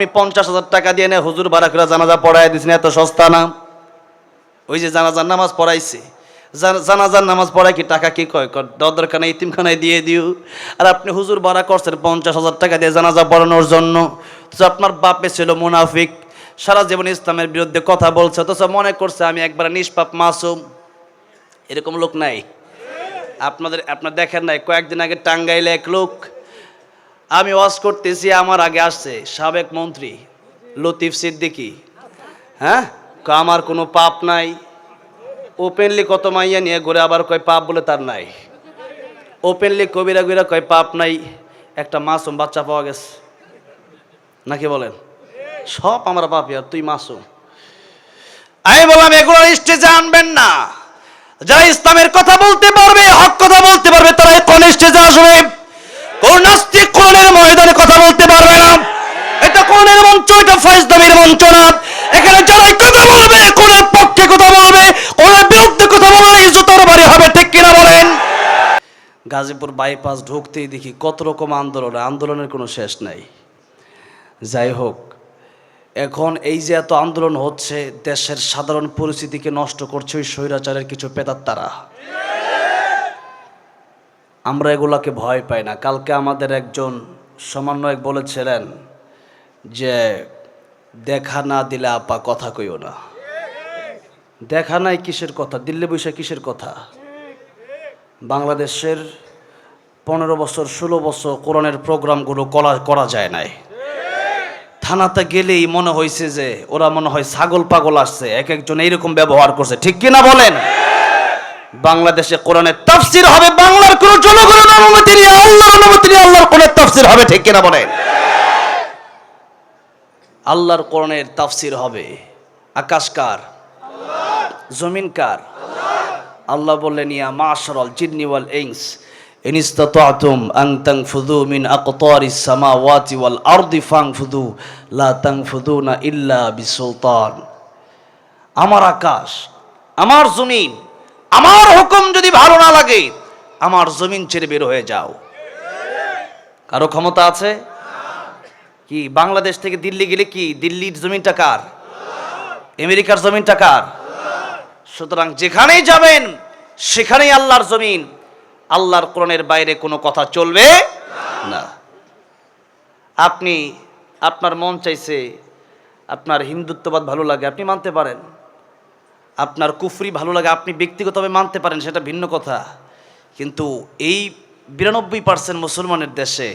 50,000 টাকা দিয়ে নেয় হুজুর ভাড়া করে জানাজা পড়াই দিয়েছেন, এত সস্তা না? ওই যে জানাজার নামাজ পড়াইছে, জানাজার নামাজ পড়ায় কি টাকা কি কয় দরকার ইতিমখানায় দিয়ে দিও। আর আপনি হুজুর ভাড়া করছেন 50,000 টাকা দিয়ে জানাজা পড়ানোর জন্য। তো আপনার বাপে ছিল মুনাফিক, সারা জীবন ইসলামের বিরুদ্ধে কথা বলছে, অথচ মনে করছে আমি একবার নিষ্পাপ মাসুম। এরকম লোক নাই আপনার দেখেন নাই? কয়েকদিন আগে টাঙ্গাইলে এক লোক, আমি ওয়াজ করতেছি, আমার আগে আসছে সাবেক মন্ত্রী লতিফ সিদ্দিকী। হ্যাঁ, আমার কোনো পাপ নাই। ওপেনলি কত মাইয়া নিয়ে ঘুরে, আবার কয় পাপ বলে তার নাই। ওপেনলি কবিরা গুইরা কয় পাপ নাই। একটা মাসুম বাচ্চা পাওয়া গেছে নাকি বলেন? সব আমরা পাপি আর তুই মাসুম। আমি বললাম এগুলো স্টেজে আনবেন না। যারা ইসলামের কথা বলতে পারবে, হক কথা বলতে পারবে, তারা কোন স্টেজে আসবে। কোন নাস্তিক কোরআনের ময়দানে কথা বলতে পারবে না। এটা কোরআনের মঞ্চ, এটা ফাইজদামির মঞ্চ না। এখানে যারা কথা বলবে, কোরআনের পক্ষে কথা বলবে, কোরআনের বিরুদ্ধে কথা বলবে, ইজ্জতের বাড়ি হবে, ঠিক কিনা বলেন? গাজীপুর বাইপাস ঢুকতেই দেখি কত রকম আন্দোলনের কোনো শেষ নাই। যাই হোক, এখন এই যে এত আন্দোলন হচ্ছে, দেশের সাধারণ পরিস্থিতিকে নষ্ট করছে ওই স্বৈরাচারের কিছু পেতাত্তারা। আমরা এগুলাকে ভয় পাই না। কালকে আমাদের একজন সমন্বয়ক বলেছিলেন যে দেখা না দিলে আপা কথা কইও না। দেখা নাই কিসের কথা? দিল্লি বৈশাখ কিসের কথা? বাংলাদেশের 15 বছর 16 বছর কোরআনের প্রোগ্রামগুলো করা যায় নাই। থানাতে গেলেই মনে হয়েছে যে ওরা মনে হয় ছাগল পাগল আসছে, এক একজন এইরকম ব্যবহার করছে, ঠিক কিনা বলেন? বাংলাদেশে কোরআনের তাফসীর হবে, বাংলার কোন জনগণের অনুমতি নিয়ে, আল্লাহর অনুমতি নিয়ে আল্লাহর কোরআনের তাফসীর হবে, ঠিক কিনা বলেন? আল্লাহর কোরআনের তাফসীর হবে। আকাশ কার? জমিন কার? আল্লাহ বললেন ইয়া মাশারাল জিন্নি ওয়াল ইনস ইন ইসতাতা'তুম আন তানফুযু মিন আকতারিস সামাওয়াতি ওয়াল আরদি ফানফুযু লা তানফুযুনা ইল্লা বিসুলতান। আমার আকাশ, আমার জমিন, আমার হুকুম যদি ভালো না লাগে, আমার জমিন ছেড়ে বের হয়ে যাও। কারো ক্ষমতা আছে কি? বাংলাদেশ থেকে দিল্লি গেলে কি দিল্লির জমিনটা কার? আমেরিকার জমিনটা কার? সুতরাং যেখানেই যাবেন সেখানেই আল্লাহর জমিন। আল্লাহর কোরআনের বাইরে কোনো কথা চলবে না। আপনি আপনার মন চাইছে, আপনার হিন্দুত্ববাদ ভালো লাগে, আপনি মানতে পারেন। আপনার কুফরি ভালো লাগে, আপনি ব্যক্তিগতভাবে মানতে পারেন, সেটা ভিন্ন কথা। কিন্তু এই 92% মুসলমানের দেশে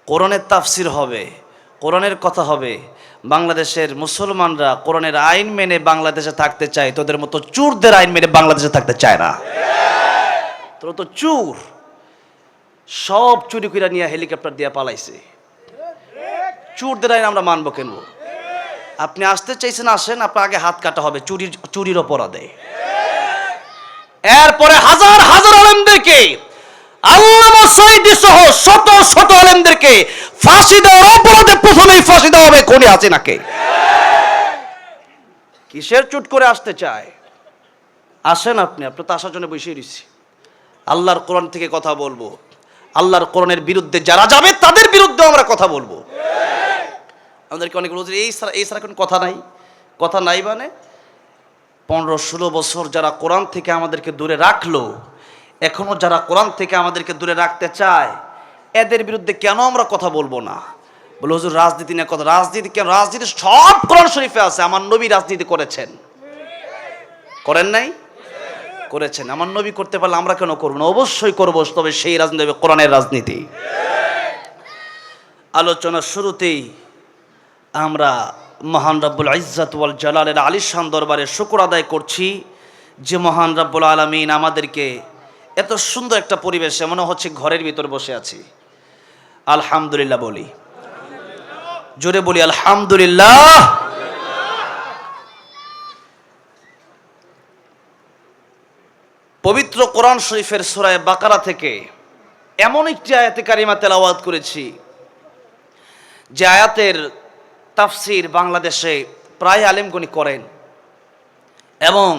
কোরআনের তাফসীর হবে, কোরআনের কথা হবে। বাংলাদেশের মুসলমানরা কোরআনের আইন মেনে বাংলাদেশে থাকতে চায়, তোদের মতো চোরদের আইন মেনে বাংলাদেশে থাকতে চায় না। তোরা তো চোর, সব চুরি করে নিয়ে হেলিকপ্টার দিয়ে পালাইছে। চোরদের আইন আমরা মানবো কেন? আপনি আসতে চাইছেন, আসেন, আপনার আগে হাত কাটা হবে চুরির অপরাধে। এরপরে হাজার হাজার আলেমদেরকে, আল্লামা সাঈদী সহ শত শত আলেমদেরকে ফাঁসি দেওয়ার অপরাধে প্রথমেই ফাঁসি দেওয়া হবে খুনি হাসিনাকে। কিসের চুট করে আসতে চায়? আসেন আপনি তো আসার জন্য বসে রয়েছি। আল্লাহর কোরআন থেকে কথা বলবো। আল্লাহর কোরআনের বিরুদ্ধে যারা যাবে তাদের বিরুদ্ধে আমরা কথা বলবো। আমাদেরকে অনেক বলছে এই ছাড়া কোনো কথা নাই। কথা নাই মানে 15-16 বছর যারা কোরআন থেকে আমাদেরকে দূরে রাখলো, এখনো যারা কোরআন থেকে আমাদেরকে দূরে রাখতে চায়, এদের বিরুদ্ধে কেন আমরা কথা বলবো না? বলে হুজুর রাজনীতি নিয়ে কথা। রাজনীতি কেন? রাজনীতি সব কোরআন শরীফে আছে। আমার নবী রাজনীতি করেছেন, করেন নাই? করেছেন। আমার নবী করতে পারলে আমরা কেন করবো না? অবশ্যই করবো, তবে সেই রাজনীতি হবে কোরআনের রাজনীতি। আলোচনার শুরুতেই আমরা মহান রব্বুল ইজ্জত ওয়াল জালালের আলিশান দরবারে শুকর আদায় করছি যে মহান রব্বুল আলামিন আমাদেরকে এত সুন্দর একটা পরিবেশে, মনে হচ্ছে ঘরের ভিতর বসে আছি। আলহামদুলিল্লাহ বলি, জোরে বলি আলহামদুলিল্লাহ। পবিত্র কোরআন শরীফের সূরা বাকারা থেকে এমন একটি আয়াতে কারিমা তেলাওয়াত করেছি যে আয়াতের তাফসীর বাংলাদেশে প্রায় আলেমগণই করেন এবং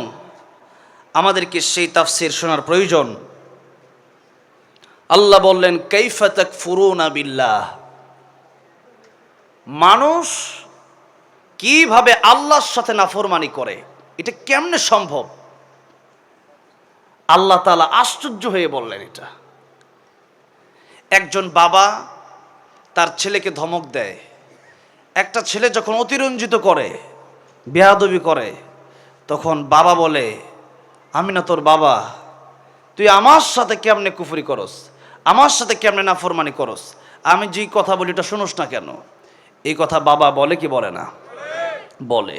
আমাদেরকে সেই তাফসীর শোনার প্রয়োজন। আল্লাহ বললেন কাইফা তাকফুরুনা বিল্লাহ, মানুষ কিভাবে আল্লাহর সাথে নাফরমানি করে, এটা কেমনে সম্ভব? আল্লাহ তাআলা আশ্চর্য হয়ে বললেন এটা। একজন বাবা তার ছেলেকে ধমক দেয়। একটা ছেলে যখন অতিরঞ্জিত করে, বেয়াদবি করে, তখন বাবা বলে, আমি না তোর বাবা, তুই আমার সাথে কেমনে কুফরি করস, আমার সাথে কেমনে নাফরমানি করস, আমি যেই কথা বলি এটা শুনোস না কেন? এই কথা বাবা বলে কি বলে না? বলে।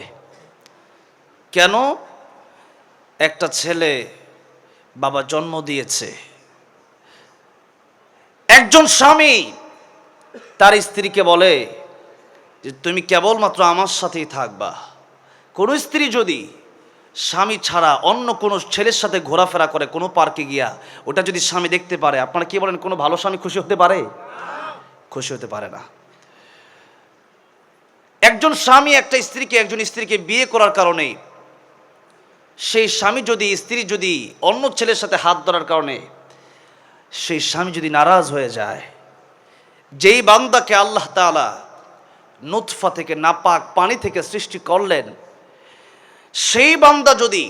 কেন? একটা ছেলে বাবা জন্ম দিয়েছে। একজন স্বামী তার স্ত্রীকে বলে যে তুমি কেবলমাত্র আমার সাথেই থাকবা। কোন স্ত্রী যদি স্বামী ছাড়া অন্য কোনো ছেলের সাথে ঘোরাফেরা করে কোনো পার্কে গিয়া, ওটা যদি স্বামী দেখতে পারে, আপনারা কি বলেন কোনো ভালো স্বামী খুশি হতে পারে? খুশি হতে পারে না। একজন স্বামী একজন স্ত্রীকে বিয়ে করার কারণে, সেই স্বামী যদি স্ত্রী যদি অন্য ছেলের সাথে হাত ধরার কারণে সেই স্বামী যদি নারাজ হয়ে যায়, যেই বান্দাকে আল্লাহ তাআলা নুতফা থেকে নাপাক পানি থেকে সৃষ্টি করলেন, সেই বান্দা যদি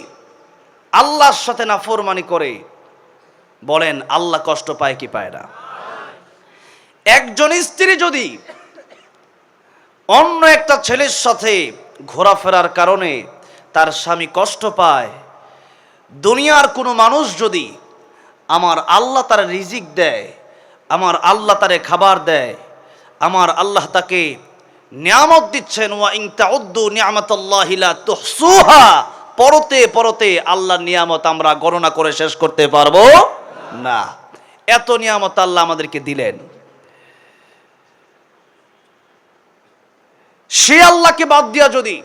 আল্লাহর সাথে নাফরমানি করে, বলেন আল্লাহ কষ্ট পায় কি পায় না? একজন স্ত্রী যদি অন্য একটা ছেলের সাথে ঘোরাফেরার কারণে তার স্বামী কষ্ট পায়, দুনিয়ার কোনো মানুষ যদি আমার আল্লাহ তার রিজিক দেয়, আমার আল্লাহ তারে খাবার দেয়, আমার আল্লাহ তাকে নিয়ামত দিচ্ছেন, ওয়া ইন তাউদ্দু নি'মাতাল্লাহি লা তুহসুহা, পরতে পরতে আল্লাহর নিয়ামত আমরা গণনা করে শেষ করতে পারবো না। এত নিয়ামত আল্লাহ আমাদেরকে দিলেন। সে আল্লাহকে বাদ দিয়া যদি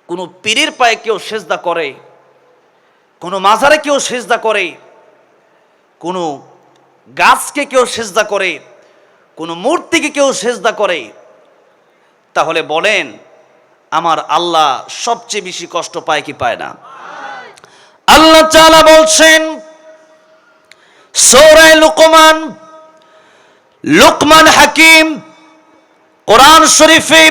কোনো পীরের পায়ে কেউ সেজদা করে, কোনো মাজারে কেউ সেজদা করে, কোনো গাছকে কেউ সেজদা করে, কোনো মূর্তিকে কেউ সেজদা করে, তাহলে বলেন আমার আল্লাহ সবচেয়ে বেশি কষ্ট পায় কি পায় না? আল্লাহ তাআলা বলছেন সূরা লুকমান হাকিম কোরআন শরীফে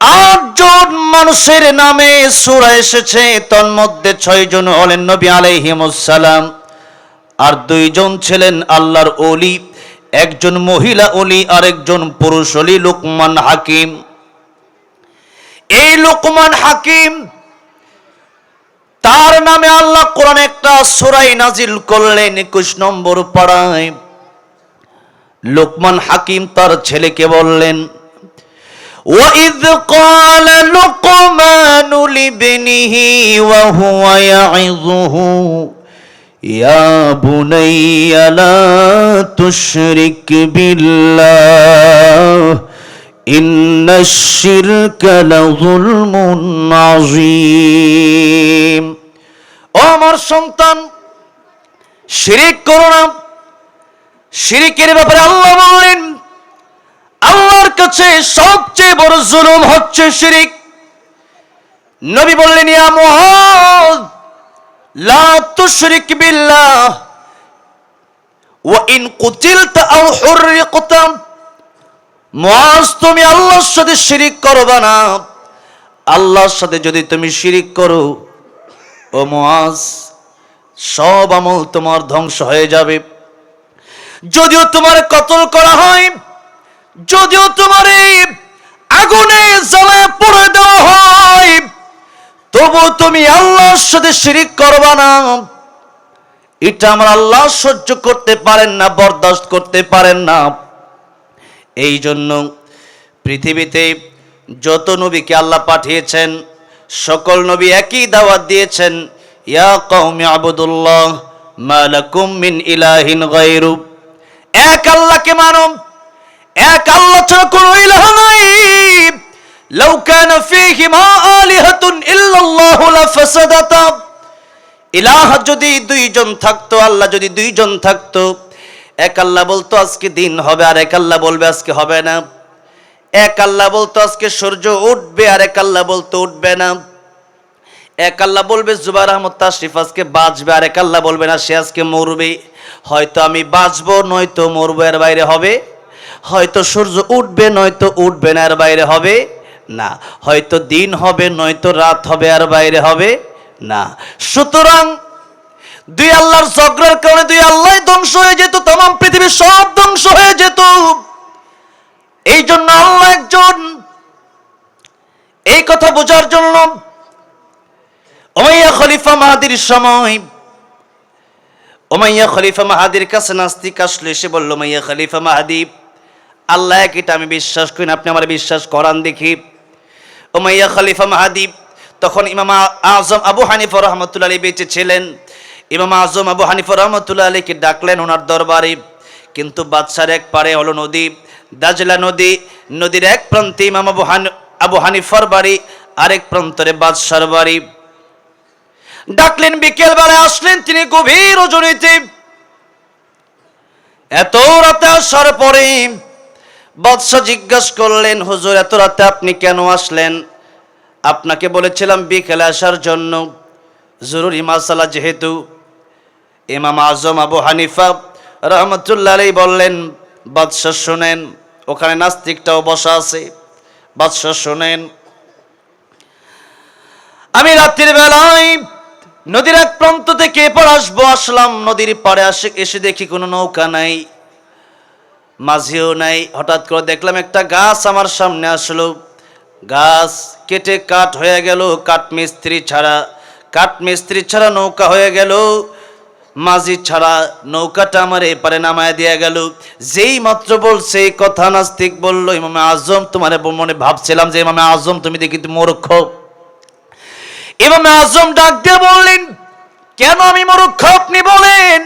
8 জন মানুষের নামে সূরা এসেছে, তন্মধ্যে 6 জন হলেন নবী আলাইহিমুস সালাম, আর 2 জন ছিলেন আল্লাহর ওলি, একজন মহিলা ওলি আর একজন পুরুষ ওলি, লুকমান হাকিম। এই লুকমান হাকিম, তার নামে আল্লাহ কোরআনে একটা সূরা নাজিল করলেন 21 নম্বর পারায়। লুকমান হাকিম তার ছেলেকে বললেন, وَإِذْ قَالَ لُقْمَانُ لِابْنِهِ وَهُوَ يَعِظُهُ يَا بُنَيَّ لَا تُشْرِكْ بِاللَّهِ إِنَّ الشِّرْكَ لَظُلْمٌ عَظِيمٌ। ও আমার সন্তান, শিরিক করো না। শিরিকের ব্যাপারে আল্লাহ বললেন, আল্লাহর কাছে সবচেয়ে বড় জুলুম হচ্ছে শিরিক। নবী বললেন, ইয়া মুআয লা তুশরিক বিল্লাহ ওয়া ইন কুতিলতা আও হুররিকতা। মুআয, তুমি আল্লাহর সাথে শিরিক করবে না। আল্লাহর সাথে যদি তুমি শিরিক করো, ও মুআয, সব আমল তোমার ধ্বংস হয়ে যাবে। যদিও তোমার কতল করা হয়, যদিও তোমার আগুনে জ্বালায় পড়ে দেওয়া হয়, তবু তুমি আল্লাহর সাথে শিরিক করবা না। এটা আমার আল্লাহ সহ্য করতে পারেন না, বরদাস্ত করতে পারেন না। এই জন্য পৃথিবীতে যত নবীকে আল্লাহ পাঠিয়েছেন, সকল নবী একই দাওয়াত দিয়েছেন, ইয়া কওমি আবুদুল্লাহ মা লাকুম মিন ইলাহিন গায়রু। এক আল্লাহকে মানো, এক আল্লাহ ছাড়া কোনো ইলাহ নাই। লাউ কানা ফীহিমা আলিহাতুন ইল্লাল্লাহু লাফাসাদাতা। ইলাহ যদি 2 জন থাকতো, আল্লাহ যদি 2 জন থাকতো, এক আল্লাহ বলতো আজকে দিন হবে, আর এক আল্লাহ বলবে আজকে হবে না। এক আল্লাহ বলতো আজকে সূর্য উঠবে, আর এক আল্লাহ বলতো উঠবে না। এক আল্লাহ বলবে জুবাইর আহমদ তাশরিফ আজকে বাঁচবে, আর এক আল্লাহ বলবে না সে আজকে মরবে। হয়তো আমি বাঁচবো, নয়তো মরবো, এর বাইরে হবে। হয়তো সূর্য উঠবে নয়তো উঠবে না, এর বাইরে হবে না। হয়তো দিন হবে নয়তো রাত হবে, আর বাইরে হবে না। সুতরাং দুই আল্লাহর ঝগড়ার কারণে দুই আল্লাহ ধ্বংস হয়ে যেত, তমাম পৃথিবী সব ধ্বংস হয়ে যেত। এই জন্য আল্লাহ একজন। এই কথা বোঝার জন্য উমাইয়া খলিফা মাহাদির সময় উমাইয়া খলিফা মাহাদির কাছে নাস্তিক আসলে এসে বলল, উমাইয়া খলিফা মাহাদি, আল্লাহ এক, এটা আমি বিশ্বাস করি না, আপনি আমার বিশ্বাস করান দেখি। উমাইয়া খলিফা মাহাদি তখন ইমাম আজম আবু হানিফা রহমতুল্লাহ আলাইহি বেঁচে ছিলেন। ইমাম আজম আবু হানিফা রহমতুল্লাহ আলাইহিকে ডাকলেন ওনার দরবারে। কিন্তু বাদশার এক পারে হলো নদী, দাজলা নদী। নদীর এক প্রান্তে ইমাম আবু হানিফার বাড়ি, আরেক প্রান্তরে বাদশার বাড়ি। ডাকলেন, বিকেল বেলায় আসলেন তিনি গভীর রজনীতে। এত রাতে আসার পরে বাদশা জিজ্ঞাসা করলেন, হুজুর এত রাতে আপনি কেন আসলেন? আপনাকে বলেছিলাম বিকেলে আসার জন্য, জরুরি মাসালা যেহেতু। ইমাম আজম আবু হানিফা রহমতুল্লাহ আলাইহি বললেন, বাদশা শুনেন, ওখানে নাস্তিকটাও বসা আছে, বাদশা শুনেন, আমি রাত্রির বেলায় নদীর এক প্রান্ত থেকে এপার আসলাম। নদীর পাড়ে এসে দেখি কোনো নৌকা নাই, মাঝিও নাই। হঠাৎ করে দেখলাম একটা গাছ আমার সামনে আসলো। গাছ কেটে কাঠ হয়ে গেল, কাঠমিস্ত্রি ছাড়া নৌকা হয়ে গেল, মাঝি ছাড়া নৌকাটা আমার এপারে নামায় দিয়ে গেল। যেই মাত্র বলছে এই কথা, নাস্তিক বলল, ইমামে আজম, তোমার মনে ভাবছিলাম যে ইমামে আজম তুমি দেখি তুমি মূর্খ। ইমামে আজম ডাক দিয়ে বললেন, কেন আমি মূর্খ আপনি বলেন?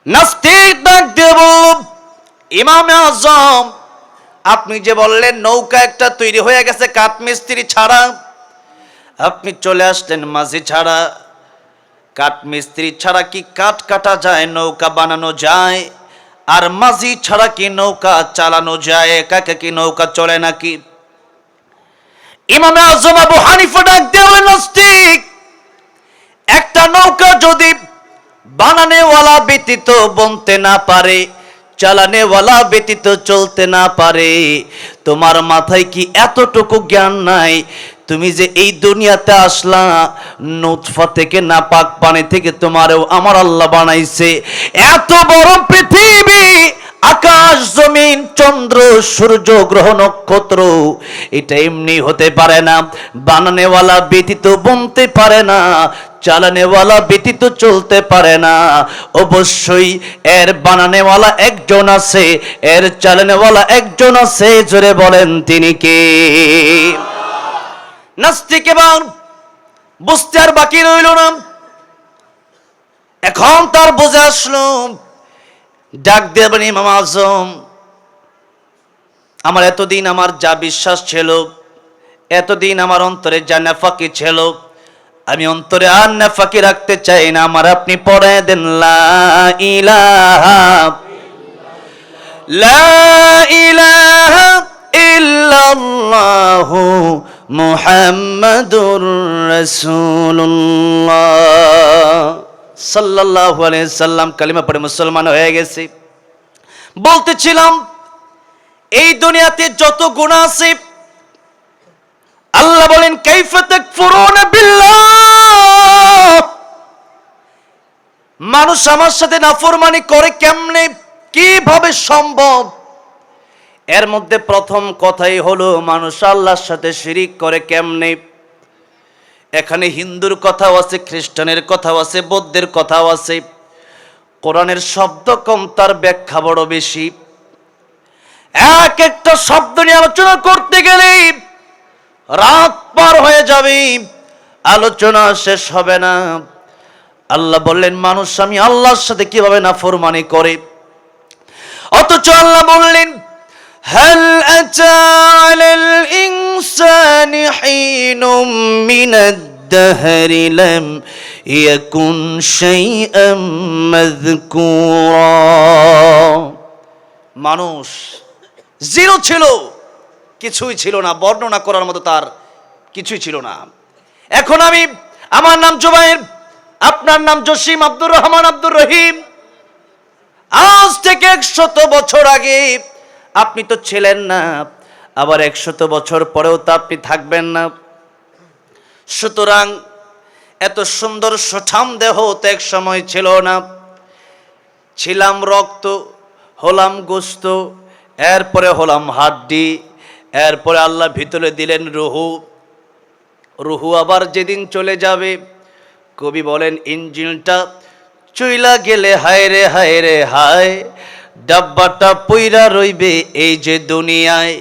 নাস্তিক ডাক দিয়ে বলল, ইমামে আজম, আপনি যে বললেন নৌকা একটা তৈরি হয়ে গেছে কাঠমিস্ত্রি ছাড়া, আপনি চলে আসলেন মাঝি ছাড়া। কাঠমিস্ত্রি ছাড়া কি কাঠ কাটা যায়, নৌকা বানানো যায়? আর মাঝি ছাড়া কি নৌকা চালানো যায়? একা কি নৌকা চলে নাকি? ইমামে আজম আবু হানিফা ডাক দিয়ে নাস্তিক, একটা নৌকা যদি বানানেওয়ালা ব্যতীত বনতে না পারে, চালানেওয়ালা ব্যতীত চলতে না পারে, তোমার মাথায় কি এতটুকু জ্ঞান নাই? তুমি যে এই দুনিয়াতে আসলা, নুতফা থেকে নাপাক পানি থেকে তোমারও আমার আল্লাহ বানাইছে। এত বড় পৃথিবী, আকাশ জমিন চন্দ্র সূর্য গ্রহ নক্ষত্র, এটা এমনি হতে পারে না। বানানেওয়ালা ব্যতীত বনতে পারে না, চালানেওয়ালা ব্যতীত চলতে পারে না। অবশ্যই এর বানানেওয়ালা একজন আছে, এর চালানেওয়ালা একজন আছে। জোরে বলেন তিনি কে? নাস্তিক এবার বুঝতে আর বাকি রইল না। এখন তার বুঝে আসলো, ডাক দেবেন, ইমাম আজম, আমার এতদিন আমার যা বিশ্বাস ছিল, এতদিন আমার অন্তরে যা নাফাকি ছিল, আমি অন্তরে আর নাফাকি রাখতে চাই না। আমার আপনি পড়ে দেন, লা ইলাহা ইল্লাল্লাহু মুহাম্মাদুর রাসূলুল্লাহ সাল্লাল্লাহু আলাইহি সাল্লাম। কালিমা পড়ে মুসলমান হয়ে গেছে। বলতেছিলাম, এই দুনিয়াতে যত গুনাহ আছে, আল্লাহ বলেন, কাইফা তাকফুরুনা বিল্লাহ, মানুষ আমার সাথে নাফরমানি করে কেমনে, কিভাবে সম্ভব? এর মধ্যে প্রথম কথাই হলো, মানুষ আল্লাহর সাথে শিরিক করে কেমনে। এখানে হিন্দুর কথাও আছে, খ্রিস্টানের কথাও আছে, বৌদ্ধের কথাও আছে। কোরআনের শব্দ কম, তার ব্যাখ্যা বড় বেশি। এক একটা শব্দ নিয়ে আলোচনা করতে গেলে রাত পার হয়ে যাবে, আলোচনা শেষ হবে না। আল্লাহ বললেন, মানুষ আমি আল্লাহর সাথে কিভাবে নাফরমানি করে। অথচ আল্লাহ বললেন, হাল আতা আলাল ইনসানি হিনুম মিনাদ দাহরি লাম ইয়াকুন শাইআম মাযকুরা। মানুষ জিরো ছিল, কিছুই ছিল না, বর্ণনা করার মতো তার কিছুই ছিল না। এখন আমার নাম জুবাইর, আপনার নাম জসিম, আব্দুর রহমান, আব্দুর রহিম, আজ থেকে 100 বছর আগে আপনি তো ছিলেন না, আবার 100 বছর পরেও তো আপনি থাকবেন না। সুতরাং এত সুন্দর সুঠাম দেহ তো এক সময় ছিল না। ছিলাম রক্ত, হলাম গোস্ত, এরপরে হলাম হাড্ডি, এরপরে আল্লাহ ভিতরে দিলেন রুহু। রুহু আবার যেদিন চলে যাবে, কবি বলেন ইঞ্জিনটা চইলা গেলে হায় রে হায় রে হায়, ডাব্বাটা পইরা রইবে এই যে দুনিয়ায়।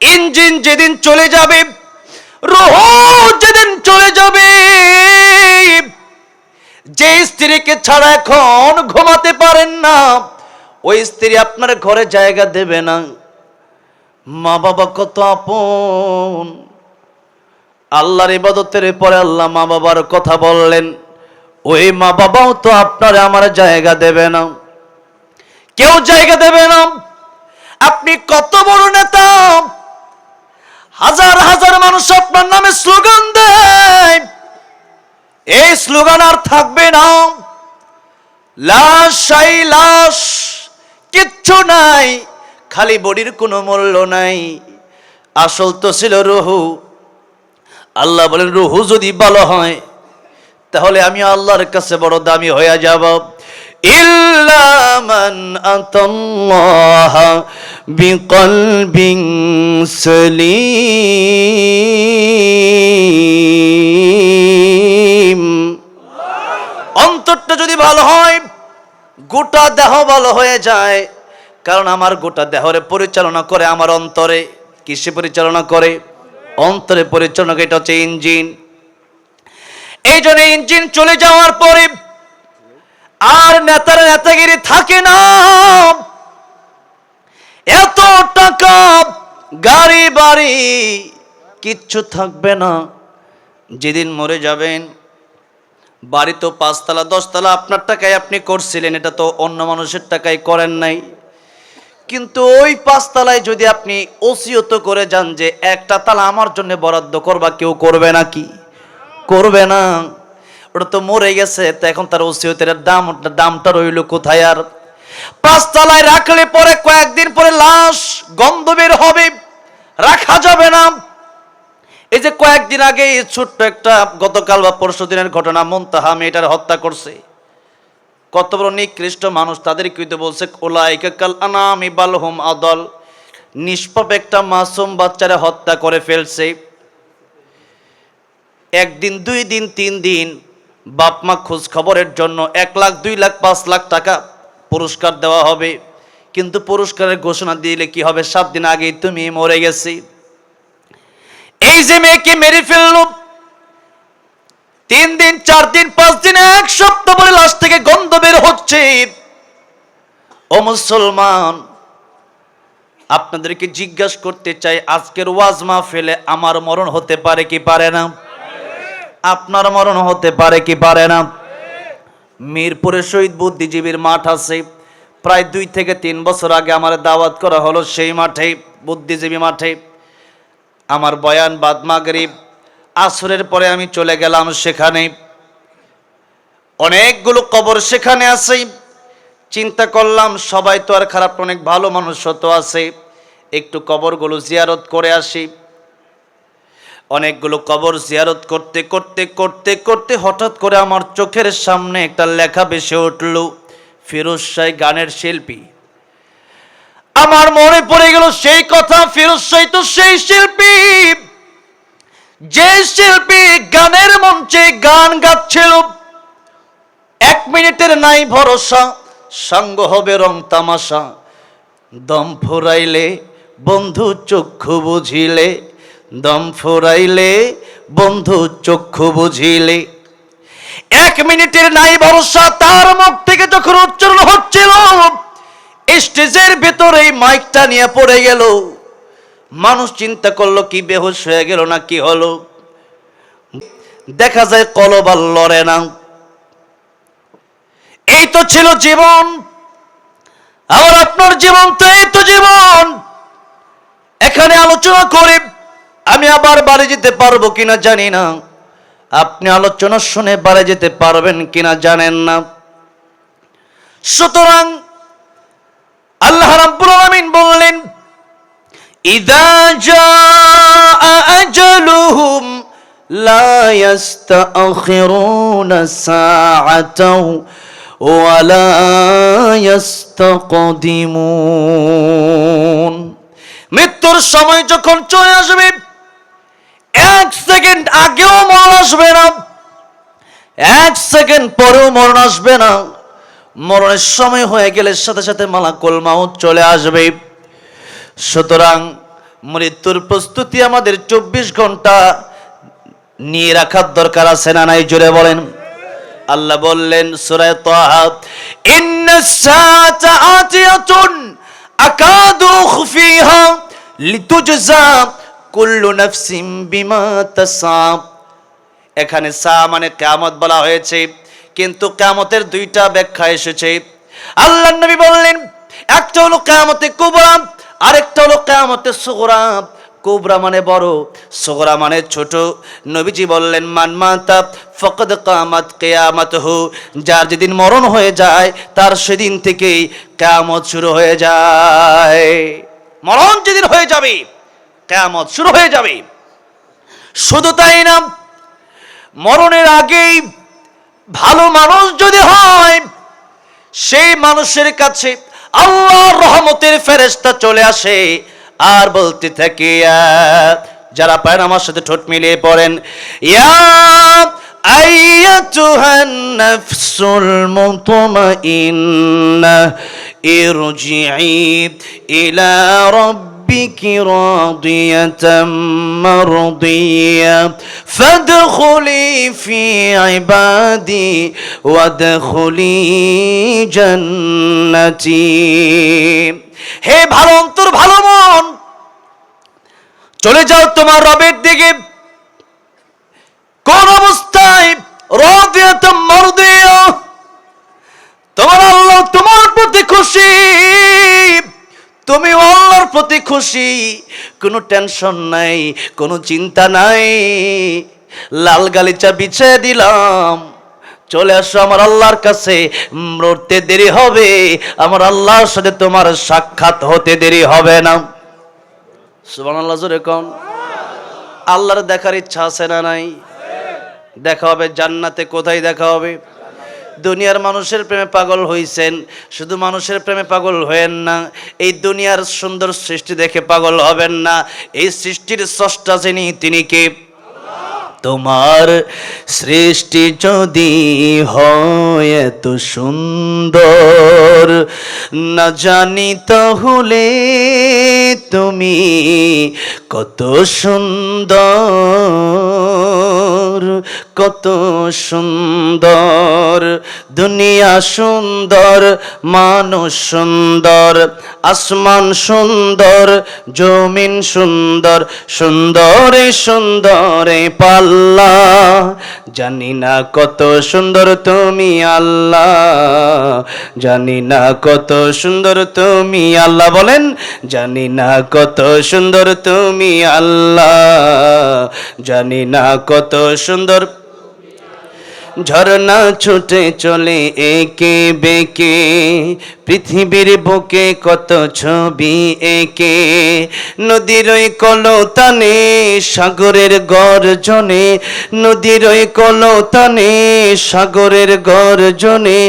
ইঞ্জিন যেদিন চলে যাবে, রুহু যেদিন চলে যাবে, যে স্ত্রীকে ছাড়া এখন ঘুমাতে পারেন না, ওই স্ত্রী আপনার ঘরে জায়গা দেবে না। মা বাবা কত আপন। আল্লাহর ইবাদতের পরে আল্লাহ মা বাবার কথা বললেন, ওই মা বাবাও তো আপনার আমার জায়গা দেবে না, কেউ জায়গা দেবে না। আপনি কত বড় নেতা, হাজার হাজার মানুষ আপনার নামে স্লোগান দেয়, এই স্লোগান আর থাকবে না। লাশ আই লাশ, কিচ্ছু নাই, খালি বডির কোনো মূল্য নাই। আসল তো ছিল রুহু। আল্লাহ বলেন রুহু যদি ভালো হয় তাহলে আমি আল্লাহর কাছে বড় দামি হয়ে যাব। ইল্লা মান আতাল্লাহ বিকলবিন সলিম। অন্তরটা যদি ভালো হয়, গোটা দেহ ভালো হয়ে যায়। কারণ আমার গোটা দেহরে পরিচালনা করে আমার অন্তরে। কিসে পরিচালনা করে? অন্তরে পরিচালনা করে। এটা হচ্ছে ইঞ্জিন। এই জন্য ইঞ্জিন চলে যাওয়ার পরে আর নেতার নেতাগিরি থাকে না। এত টাকা, গাড়ি বাড়ি কিচ্ছু থাকবে না। যেদিন মরে যাবেন, বাড়ি তো 5 তলা 10 তলা আপনার টাকায় আপনি করছিলেন, এটা তো অন্য মানুষের টাকায় করেন নাই। কিন্তু ওই 5 তলায় যদি আপনি ওসিয়ত করে যান যে একটা তালা আমার জন্য বরাদ্দ করবা, কেউ করবে নাকি? করবে না। ওটা তো মরে গেছে, তো এখন তার ওসিয়তের দামটা রইল কোথায়? আর 5 তলায় রাখলে পরে কয়েকদিন পরে লাশ গন্ধ বের হবে, রাখা যাবে না। এই যে কয়েকদিন আগে ছোট্ট একটা, গতকাল বা পরশু দিনের ঘটনা, মুনতাহা মেয়েটার হত্যা করছে। কত বড় নিকৃষ্ট মানুষ, তাদের কিন্তু বলছে উলাইকা কাল আনামি বাল হুম আদল। নিষ্পাপ একটা মাসুম বাচ্চারা হত্যা করে ফেলছে। 1 দিন 2 দিন 3 দিন বাপ মা খোঁজ খবরের জন্য 1 লাখ 2 লাখ 5 লাখ টাকা পুরস্কার দেওয়া হবে। কিন্তু পুরস্কারের ঘোষণা দিলে কি হবে? 7 দিন আগেই তুমি মরে গেছি। এই যে মেয়েকে মেরে ফেললো, 3 দিন 4 দিন 5 দিন 1 সপ্তাহ পরে লাশ থেকে গন্ধ বের হচ্ছে। ও মুসলমান, আপনাদেরকে জিজ্ঞাসা করতে চাই, আজকের ওয়াজ মাহফিলে আমার মরণ হতে পারে কি পারে না? আপনার মরণ হতে পারে কি পারে না? মিরপুরে শহীদ বুদ্ধিজীবীর মাঠ আছে। প্রায় 2 থেকে 3 বছর আগে আমার দাওয়াত করা হলো সেই মাঠে, বুদ্ধিজীবী মাঠে। আমার বয়ান বাদ মাগরিব আসরের পরে আমি চলে গেলাম সেখানে। অনেকগুলো কবর সেখানে আছে। চিন্তা করলাম সবাই তো আর খারাপ, অনেক ভালো মানুষ তো আছে, একটু কবরগুলো জিয়ারত করে আসি। অনেকগুলো কবর জিয়ারত করতে করতে করতে করতে হঠাৎ করে আমার চোখের সামনে একটা লেখা ভেসে উঠল, ফিরোজ শাহ গানের শিল্পী। আমার মনে পড়ে গেল সেই কথা, ফিরোজ শাহ তো সেই শিল্পী, যে শিল্পী গানের মঞ্চে গান গাচ্ছিল। 1 মিনিটের নাই ভরসা, সঙ্গ হবে রং তামাশা, দম ফুরাইলে বন্ধু চক্ষু বুঝিলে, দম ফুরাইলে বন্ধু চক্ষু বুঝিলে। 1 মিনিটের নাই ভরসা তার মুখ থেকে যখন উচ্চারণ হচ্ছিল, স্টেজের ভেতরে মাইকটা নিয়ে পড়ে গেল। মানুষ চিন্তা করলো কি বেহুশ হয়ে গেল না কি হলো। দেখা যায় কলব আর লড়ে না। এই তো ছিল জীবন। আর আপনার জীবন তো এই তো জীবন। এখানে আলোচনা করে আমি আবার বাড়ি যেতে পারবো কিনা জানি না, আপনি আলোচনা শুনে বাড়ি যেতে পারবেন কিনা জানেন না। সুতরাং আল্লাহ রাব্বুল আলামিন বললেন, ইযা জাআ আজালুহুম লা ইস্তাখিরুনা সাআতাও ওয়া লা ইস্তাকদিমুন। মৃত্যুর সময় যখন চলে আসবে, এক সেকেন্ড আগেও মরণ আসবে না, এক সেকেন্ড পরেও মরণ আসবে না। মরণের সময় হয়ে গেলে সাথে সাথে মালাকুল মাউত চলে আসবে। সুতরাং মৃত্যুর প্রস্তুতি আমাদের 24 ঘন্টা নিয়ে রাখার দরকার আছে না নাই? জোরে বলেন। আল্লাহ বললেন সূরা তাহা, ইন্নাস সাআতা আতিয়াতুন আকাদু খুফিহা লিতুজজা কুল্লু নাফসিন বিমা তাসআ। এখানে সা মানে কিয়ামত বলা হয়েছে, কিন্তু কিয়ামতের দুইটা ব্যাখ্যা এসেছে। আল্লাহর নবী বললেন, একটা হলো কিয়ামতে কুবরা, আরেকটা হলো কিয়ামতে সুগরা। কুবরা মানে বড়, সুগরা মানে ছোট। নবীজি বললেন, মান মাতা ফাকাদ কামাত কিয়ামাতুহু, যার যেদিন মরণ হয়ে যায় তার সেদিন থেকেই কিয়ামত শুরু হয়ে যায়। মরণ যেদিন হয়ে যাবে কিয়ামত শুরু হয়ে যাবে। শুধু তাই না, মরণের আগেই ভালো মানুষ যদি হয়, সেই মানুষের কাছে আল্লাহর রহমতের ফেরেশতা চলে আসে আর বলতে থাকে, যারা পারেন আমার সাথে ঠোঁট মিলিয়ে পড়েন, ইয়া আইয়াতুহান নাফসুল মুতমাইন্নাহ ইরজিই ইলা রাব্বিকি রাদিয়াতাম মারদিয়া ফাদখুলি ফি ইবাদি ওয়াদখুলি জান্নাতি। হে ভালো অন্তর, ভালো মন, চলে যাও তোমার রবের দিকে। কোন অবস্থায়? রাদিয়াতাম মারদিয়া, তোমার আল্লাহ তোমার প্রতি খুশি, তুমি আল্লাহর প্রতি খুশি, কোনো টেনশন নাই, কোনো চিন্তা নাই। লাল গালিচা বিছিয়ে দিলাম, চলে আসো আমার আল্লাহর কাছে। মরতে দেরি হবে, আমার আল্লাহর সাথে তোমার সাক্ষাৎ হতে দেরি হবে না। সুবহানাল্লাহ, জোরে কোন। আল্লাহর দেখার ইচ্ছা আছে না নাই? দেখা হবে জান্নাতে। কোথায় দেখা হবে? দুনিয়ার মানুষের প্রেমে পাগল হইছেন, শুধু মানুষের প্রেমে পাগল হয়েন না, এই দুনিয়ার সুন্দর সৃষ্টি দেখে পাগল হবেন না। এই সৃষ্টির স্রষ্টা যিনি, তিনি কে? তোমার সৃষ্টি যদি হয় এত সুন্দর, না জানি তাহলে তুমি কত সুন্দর, কত সুন্দর। দুনিয়া সুন্দর, মানুষ সুন্দর, আসমান সুন্দর, জমিন সুন্দর, সুন্দরে সুন্দরে পাল্লা। জানি না কত সুন্দর তুমি আল্লাহ, জানি না কত সুন্দর তুমি আল্লাহ। বলেন, জানি না কত সুন্দর তুমি আল্লাহ, জানি না কত সুন্দর। ঝরনা ছুটে চলে একে বেঁকে, পৃথিবীর বুকে কত ছবি এঁকে। নদীর ওই কলতানে, সাগরের গর্জনে, নদীর ওই কলতানে, সাগরের গর্জনে,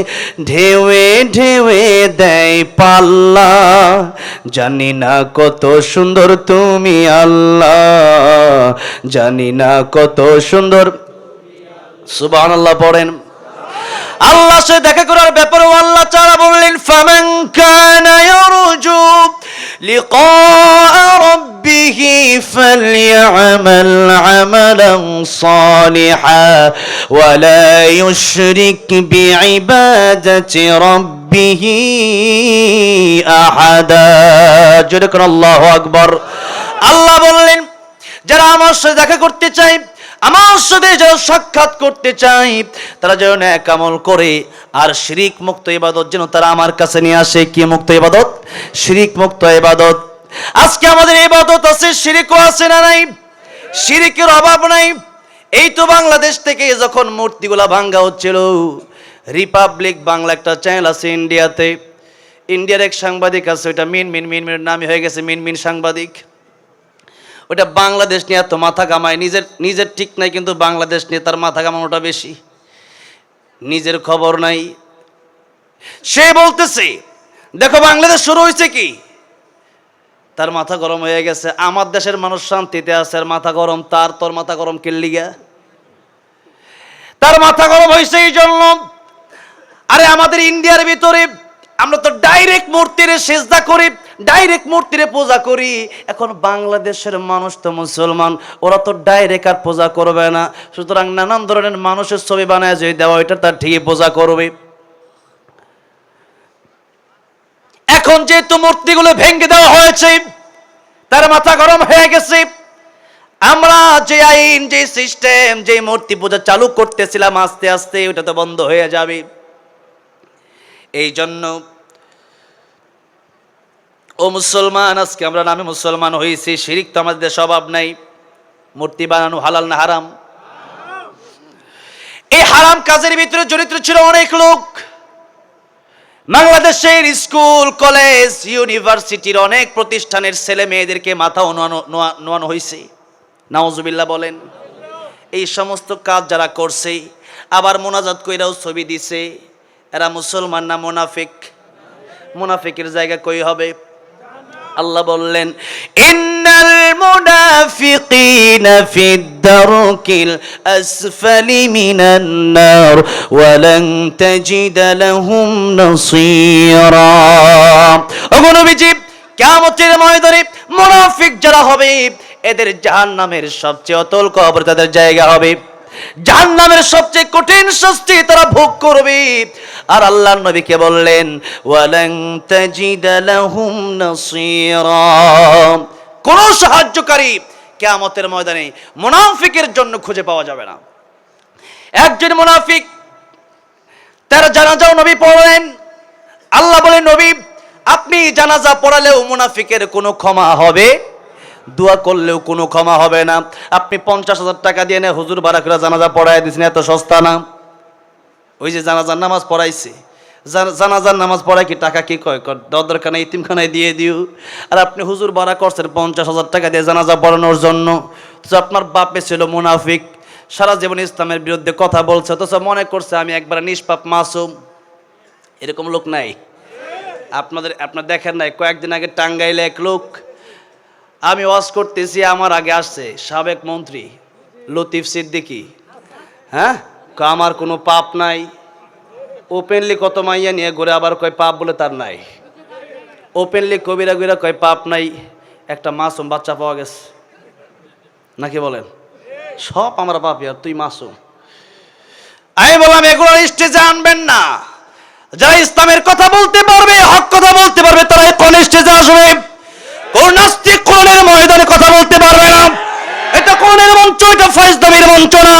ঢেউয়ে ঢেউয়ে দেয় পাল্লা। জানি না কত সুন্দর তুমি আল্লাহ, জানি না কত সুন্দর। সুবহানাল্লাহ পড়েন। আল্লাহ সে দেখা করার ব্যাপারে আল্লাহ তাআলা বললেন, ফামান কানা ইয়ারজু লিকা রাব্বিহি ফালইআমাল আমালান সালিহা ওয়া লা ইউশরিক বিইবাদাতি রাব্বিহি আহাদা। জোরে করে আল্লাহু আকবার। আল্লাহ বললেন, যারা আমার সাথে দেখা করতে চায়, আমার সাথে যারা সাক্ষাৎ করতে চাই, তারা যেন নেক আমল করে আর শিরিক মুক্ত ইবাদত যেন তারা আমার কাছে নিয়ে আসে। কি মুক্ত ইবাদত? শিরিক মুক্ত ইবাদত। আজকে আমাদের ইবাদত আছে, শিরিকও আছে না নাই? শিরিকের অভাব নাই। এই তো বাংলাদেশ থেকে যখন মূর্তিগুলা ভাঙ্গা হচ্ছিল, রিপাবলিক বাংলা একটা চ্যানেল আছে ইন্ডিয়াতে, ইন্ডিয়ার এক সাংবাদিক আছে, ওইটা মিন নামই হয়ে গেছে মিন সাংবাদিক। ওটা বাংলাদেশ নিয়ে এত মাথা কামায়, নিজের ঠিক নাই, কিন্তু বাংলাদেশ নিয়ে তার মাথা কামানোটা বেশি, নিজের খবর নাই। সে বলতেছে দেখো বাংলাদেশ শুরু হয়েছে কি, তার মাথা গরম হয়ে গেছে। আমার দেশের মানুষ শান্তিতে আছে, আর মাথা গরম তার, তোর মাথা গরম কেল্লিগা? তার মাথা গরম হয়েছে এই জন্য, আরে আমাদের ইন্ডিয়ার ভিতরে আমরা তো ডাইরেক্ট মূর্তির সেজদা করি, ডাইরেক্ট মূর্তির পূজা করি। এখন বাংলাদেশের মানুষ তো মুসলমান, ওরা তো ডাইরেক্ট আর পূজা করবে না, সুতরাং নানান ধরনের মানুষের ছবি বানায় যে দেওয়া, ওইটা তার ঠিকই পূজা করবে। এখন যেহেতু মূর্তিগুলো ভেঙে দেওয়া হয়েছে, তার মাথা গরম হয়ে গেছে। আমরা যে আইন, যে সিস্টেম, যে মূর্তি পূজা চালু করতেছিলাম, আস্তে আস্তে ওটা তো বন্ধ হয়ে যাবে। এই জন্য ও মুসলমান, আজকে আমরা নামে মুসলমান হয়েছি, শিরিক তো আমাদের স্বভাব নাই। মূর্তি বানানো হালাল না হারাম? এই হারাম কাজের ভিতরে জড়িত ছিল অনেক লোক। বাংলাদেশের স্কুল, কলেজ, ইউনিভার্সিটির অনেক প্রতিষ্ঠানের ছেলে মেয়েদেরকে মাথা নোয়ানো হয়েছে, নাউজুবিল্লাহ বলেন। এই সমস্ত কাজ যারা করছে, আবার মোনাজাত কইরাও ছবি দিছে, এরা মুসলমান না মুনাফিক? মুনাফিকের জায়গা কই হবে? আল্লাহ বললেন ইন্নাল মুনাফিকিনা ফিদ দারকিল আসফালি মিনান নার ওয়া লান তাজিদা লাহুম নাসীরা। ওগো নবীজি, কিয়ামতের ময়দানে মুনাফিক যারা হবে, এদের জাহান্নামের সবচেয়ে অতল কবর তাদের জায়গা হবে, জাহান্নামের সবচেয়ে কঠিন শাস্তি তারা ভোগ করবে। আর আল্লাহর নবীকে বললেন ওয়ালান তাজিদা লাহুম নাসীরা, কোন সাহায্যকারী কিয়ামতের ময়দানে মুনাফিকের জন্য খুঁজে পাওয়া যাবে না। একজন মুনাফিক, তার জানাজাও নবী পড়লেন। আল্লাহ বলেন নবী, আপনি জানাজা পড়ালেও মুনাফিকের কোনো ক্ষমা হবে, দোয়া করলেও কোনো ক্ষমা হবে না। আপনি 50,000 টাকা দিয়ে না হুজুর বারাকুরা জানাজা পড়াই দিয়েছেন, এত সস্তা না? ওই যে জানাজার নামাজ পড়াইছে, জানাজার নামাজ পড়ায় কি টাকা কি কয়, দরখানায় ইতিমখানায় দিয়ে দিও। আর আপনি হুজুর বারা করছেন 50,000 টাকা দিয়ে জানাজা পড়ানোর জন্য। তো আপনার বাপে ছিল মুনাফিক, সারা জীবন ইসলামের বিরুদ্ধে কথা বলছে, অথচ মনে করছে আমি একবার নিষ্পাপ মাসুম। এরকম লোক নাই আপনার দেখেন নাই? কয়েকদিন আগে টাঙ্গাইলে এক লোক, আমি ওয়াজ করতেছি, আমার আগে আসছে সাবেক মন্ত্রী লতিফ সিদ্দিকী। হ্যাঁ, আমার কোনো পাপ নাই, ওপেনলি কত মাইয়া নিয়ে ঘুরে, আবার কয় পাপ বলে তার নাই। ওপেনলি কবিরা গিরা কয় পাপ নাই, একটা মাসুম বাচ্চা পাওয়া গেছে, নাকি বলেন? সব আমরা পাপি আর তুই মাসুম। আমি বললাম এগুলো স্টেজে আনবেন না, যারা ইসলামের কথা বলতে পারবে, হক কথা বলতে পারবে, তারা কোন স্টেজে আসবে। কোন নাস্তিক কোরআনের ময়দানে কথা বলতে পারবে না। এটা কোরআনের মঞ্চ, এটা ফয়জদাবির মঞ্চ না।